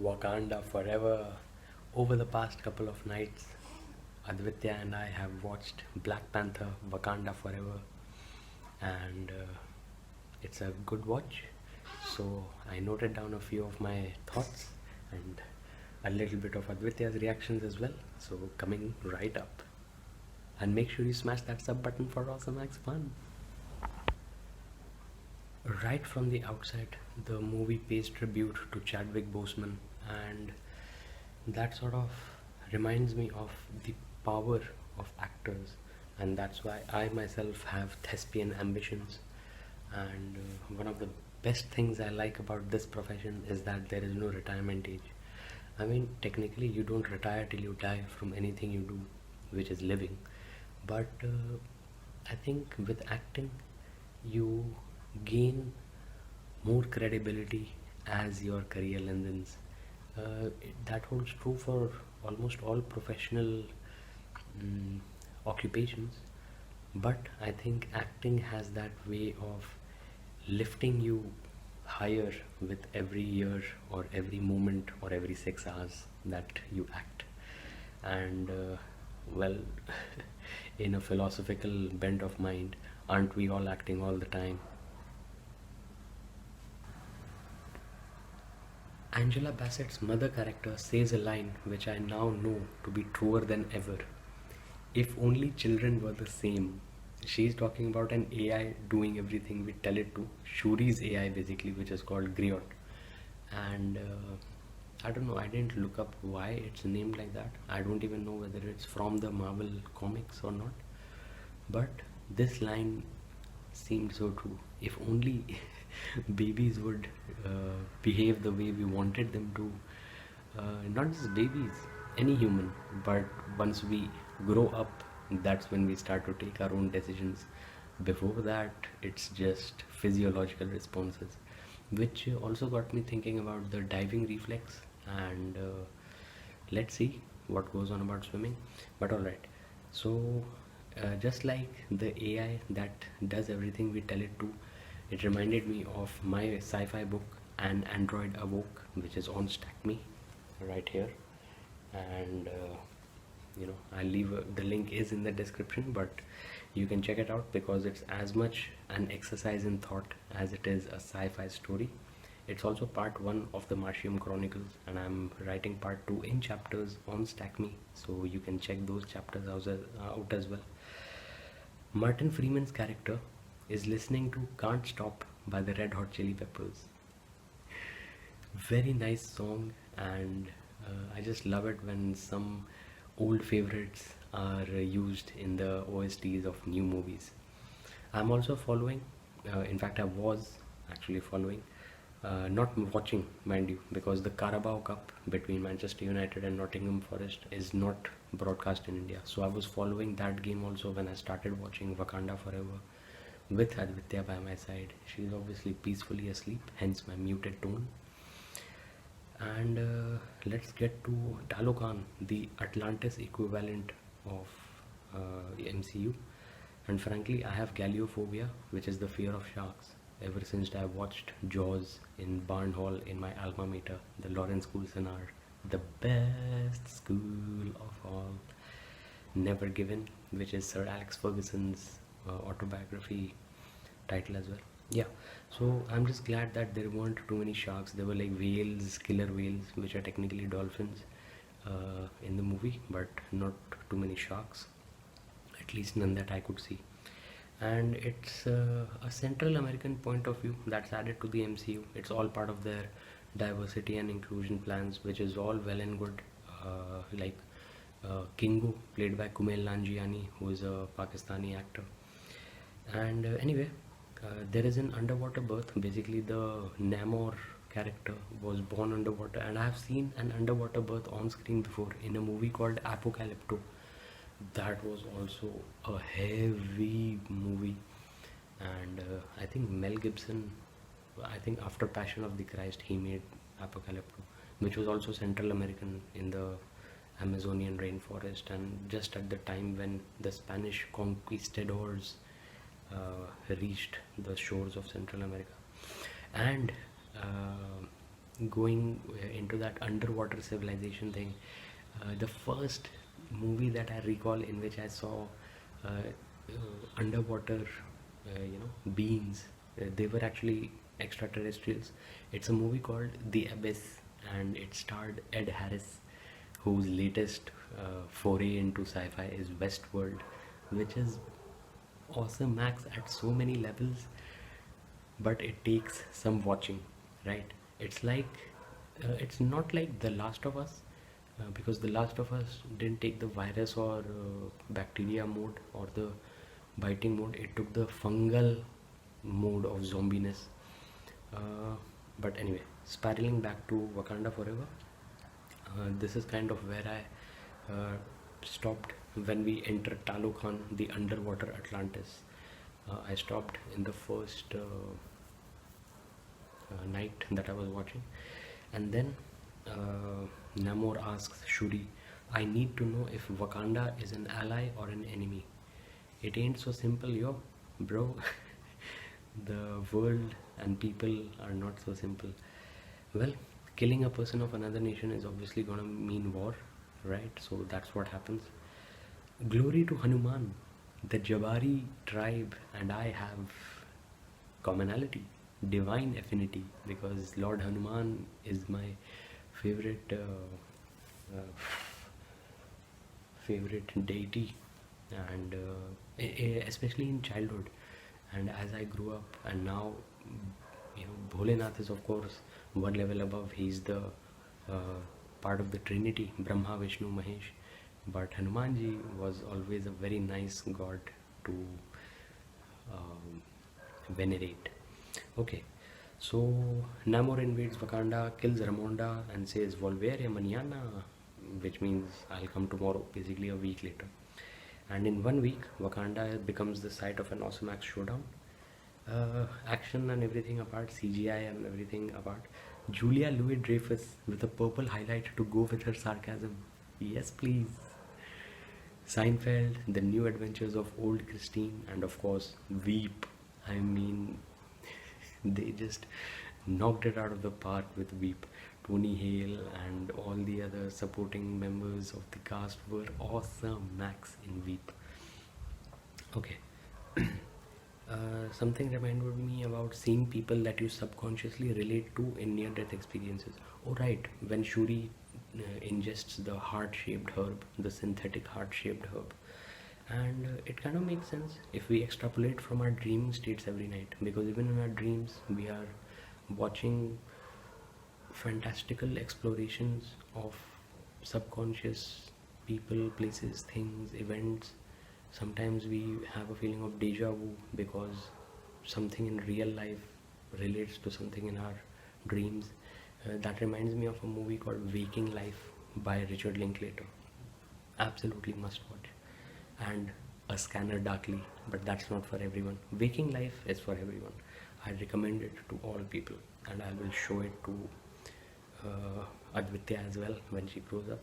Wakanda forever. Over the past couple of nights, Advitya and I have watched Black Panther Wakanda forever, and it's a good watch. So I noted down a few of my thoughts and a little bit of Advitya's reactions as well. So coming right up. And make sure you smash that sub button for awesomax fun. Right from the outset, the movie pays tribute to Chadwick Boseman, and that sort of reminds me of the power of actors, and that's why I myself have thespian ambitions. And one of the best things I like about this profession is that there is no retirement age. I mean, technically, you don't retire till you die from anything you do, which is living. But I think with acting, you gain more credibility as your career lengthens. That holds true for almost all professional mm, occupations, but I think acting has that way of lifting you higher with every year or every moment or every 6 hours that you act. And well, in a philosophical bent of mind, aren't we all acting all the time? Angela Bassett's mother character says a line which I now know to be truer than ever. If only children were the same. She's talking about an AI doing everything we tell it to. Shuri's AI basically, which is called Griot. And I don't know, I didn't look up why it's named like that. I don't even know whether it's from the Marvel comics or not. But this line seemed so true. If only babies would behave the way we wanted them to. Not just babies, any human. But once we grow up, that's when we start to take our own decisions. Before that, it's just physiological responses, which also got me thinking about the diving reflex. And let's see what goes on about swimming. But alright, so just like the AI that does everything we tell it to, it reminded me of my sci-fi book, An Android Awoke, which is on StackMe right here. And I'll leave the link is in the description, but you can check it out because it's as much an exercise in thought as it is a sci-fi story. It's also part 1 of the Martium Chronicles, and I'm writing part 2 in chapters on StackMe, so you can check those chapters out as well. Martin Freeman's character is listening to Can't Stop by the Red Hot Chili Peppers. Very nice song, and I just love it when some old favorites are used in the OSTs of new movies. I'm also following, in fact I was actually following, not watching mind you, because the Carabao Cup between Manchester United and Nottingham Forest is not broadcast in India. So I was following that game also when I started watching Wakanda Forever with Advitya by my side. She's obviously peacefully asleep, hence my muted tone. And let's get to Talokan, the Atlantis equivalent of the MCU. And frankly, I have galleophobia, which is the fear of sharks, ever since I watched Jaws in Barn Hall in my alma mater, the Lawrence School Senar, the best school of all, Never Given, which is Sir Alex Ferguson's autobiography title as well. Yeah, so I'm just glad that there weren't too many sharks. There were like whales, killer whales, which are technically dolphins in the movie, but not too many sharks, at least none that I could see. And it's a Central American point of view that's added to the MCU. It's all part of their diversity and inclusion plans, which is all well and good. Like Kingu, played by Kumail Nanjiani, who is a Pakistani actor. And anyway, there is an underwater birth. Basically, the Namor character was born underwater, and I have seen an underwater birth on screen before in a movie called Apocalypto. That was also a heavy movie, and I think Mel Gibson, I think after Passion of the Christ, he made Apocalypto, which was also Central American in the Amazonian rainforest, and just at the time when the Spanish conquistadors reached the shores of Central America. And going into that underwater civilization thing. The first movie that I recall in which I saw underwater, beings. They were actually extraterrestrials. It's a movie called The Abyss, and it starred Ed Harris, whose latest foray into sci-fi is Westworld, which is awesome max at so many levels, but it takes some watching, right? It's like it's not like The Last of Us, because The Last of Us didn't take the virus or bacteria mode or the biting mode. It took the fungal mode of zombiness. But anyway, spiraling back to Wakanda Forever, this is kind of where I stopped when we enter Talokan, the underwater Atlantis. I stopped in the first night that I was watching, and then Namor asks Shuri, "I need to know if Wakanda is an ally or an enemy. It ain't so simple, yo, bro." The world and people are not so simple. Well, killing a person of another nation is obviously gonna mean war, right? So that's what happens. Glory to Hanuman. The Jabari tribe and I have commonality, divine affinity, because Lord Hanuman is my favorite favorite deity, and especially in childhood, and as I grew up, and now, Bholenath is of course one level above. He's the part of the Trinity, Brahma, Vishnu, Mahesh, but Hanumanji was always a very nice god to venerate. Okay, so Namor invades Wakanda, kills Ramonda, and says "Volvere mañana," which means I'll come tomorrow, basically a week later. And in 1 week, Wakanda becomes the site of an awesomax showdown. Action and everything apart, CGI and everything apart. Julia Louis-Dreyfus with a purple highlight to go with her sarcasm. Yes, please. Seinfeld, The New Adventures of Old Christine, and of course, Veep. I mean, they just knocked it out of the park with Veep. Tony Hale and all the other supporting members of the cast were awesome max in Veep. Okay. Something reminded me about seeing people that you subconsciously relate to in near-death experiences. Oh right, when Shuri ingests the heart-shaped herb, the synthetic heart-shaped herb. And it kind of makes sense if we extrapolate from our dreaming states every night, because even in our dreams we are watching fantastical explorations of subconscious people, places, things, events. Sometimes we have a feeling of deja vu because something in real life relates to something in our dreams. That reminds me of a movie called Waking Life by Richard Linklater. Absolutely must watch. And A Scanner Darkly, but that's not for everyone. Waking Life is for everyone. I recommend it to all people, and I will show it to Advitya as well when she grows up.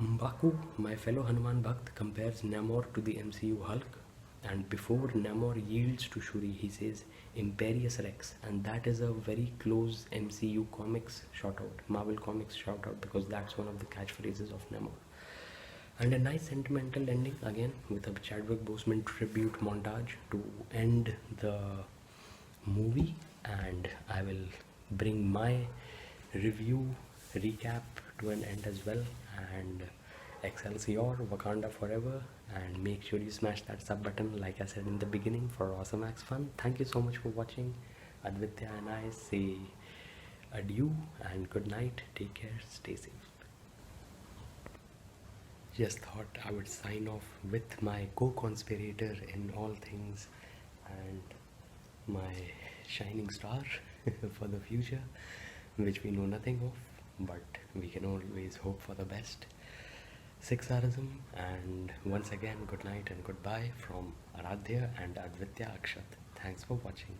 Mbaku, my fellow Hanuman Bhakt, compares Namor to the MCU Hulk, and before Namor yields to Shuri, he says Imperious Rex, and that is a very close MCU comics shoutout, Marvel comics shoutout, because that's one of the catchphrases of Namor. And a nice sentimental ending again with a Chadwick Boseman tribute montage to end the movie, and I will bring my review recap to an end as well. And Excelsior, Wakanda Forever, and make sure you smash that sub button like I said in the beginning for awesomax fun. Thank you so much for watching. Advitya and I say adieu and good night. Take care, stay safe. Just thought I would sign off with my co-conspirator in all things and my shining star for the future, which we know nothing of, but we can always hope for the best. 6Rsm, and once again good night and goodbye from Aradhye and Aradhye Ackshatt. Thanks for watching.